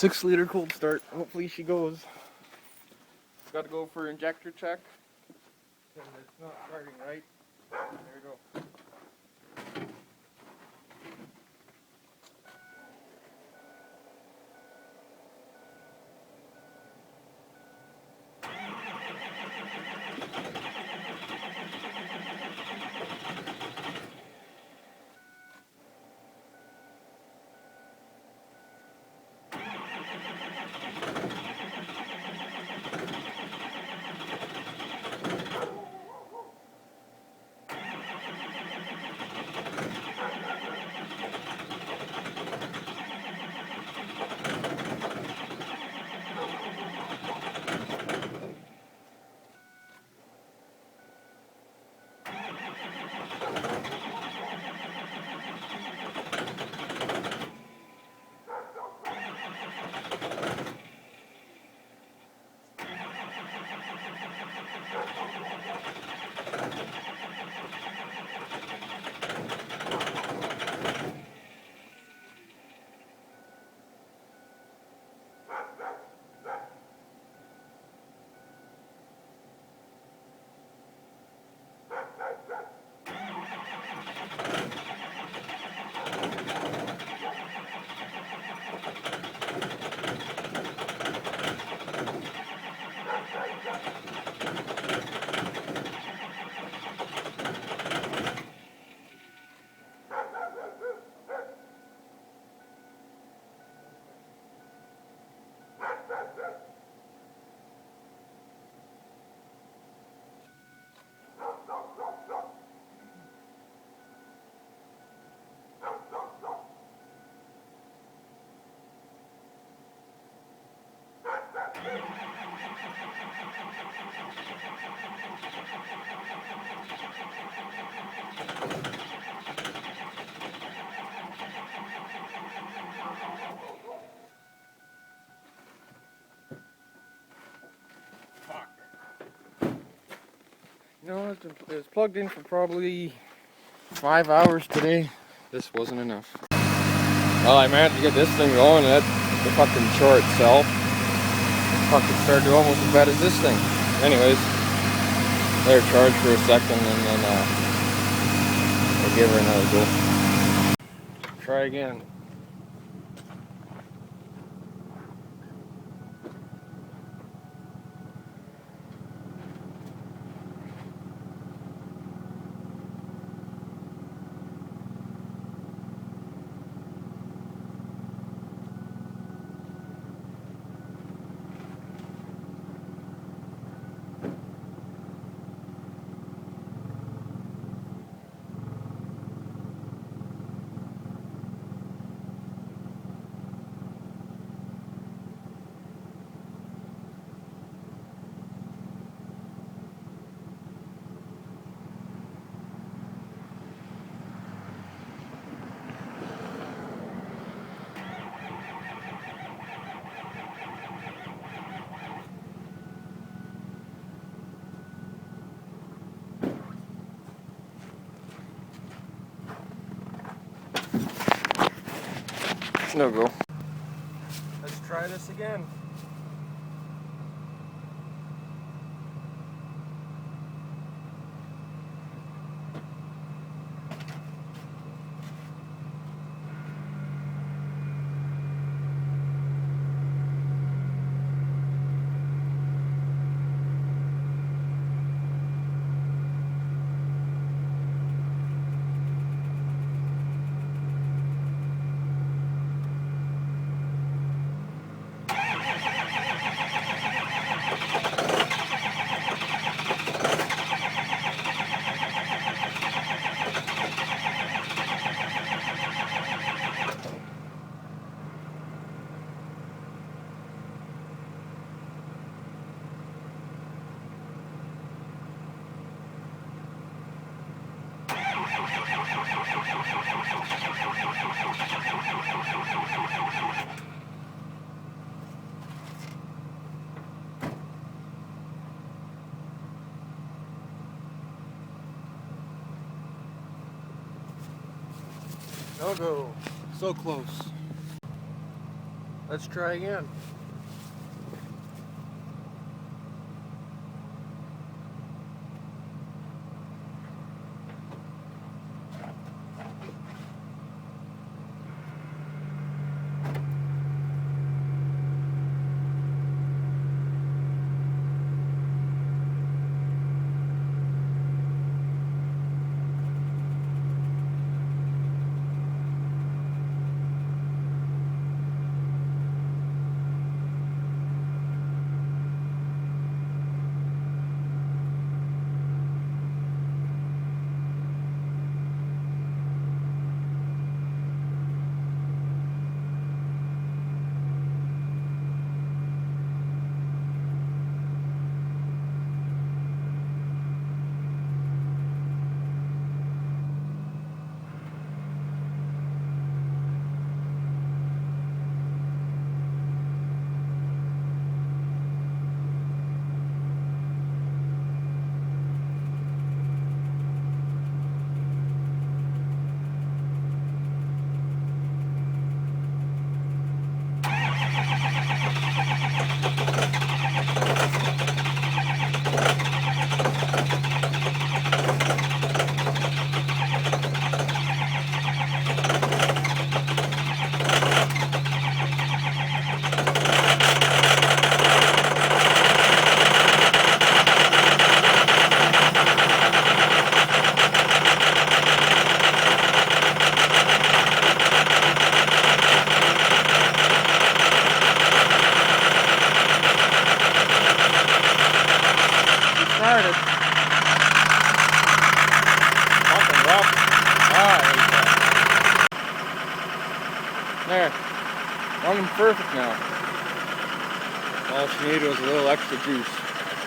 6-liter cold start. Hopefully she goes. Got to go for injector check. And it's not starting right. There we go. You know, it was plugged in for probably 5 hours today. This wasn't enough. Well, I managed to get this thing going. That's the fucking chore itself. Fucking started almost as bad as this thing. Anyways, let her charge for a second and then I'll give her another go. Try again. No go. Let's try this again. No go. So close. Let's try again. Started. Fucking rough. There. Running perfect now. All she needed was a little extra juice.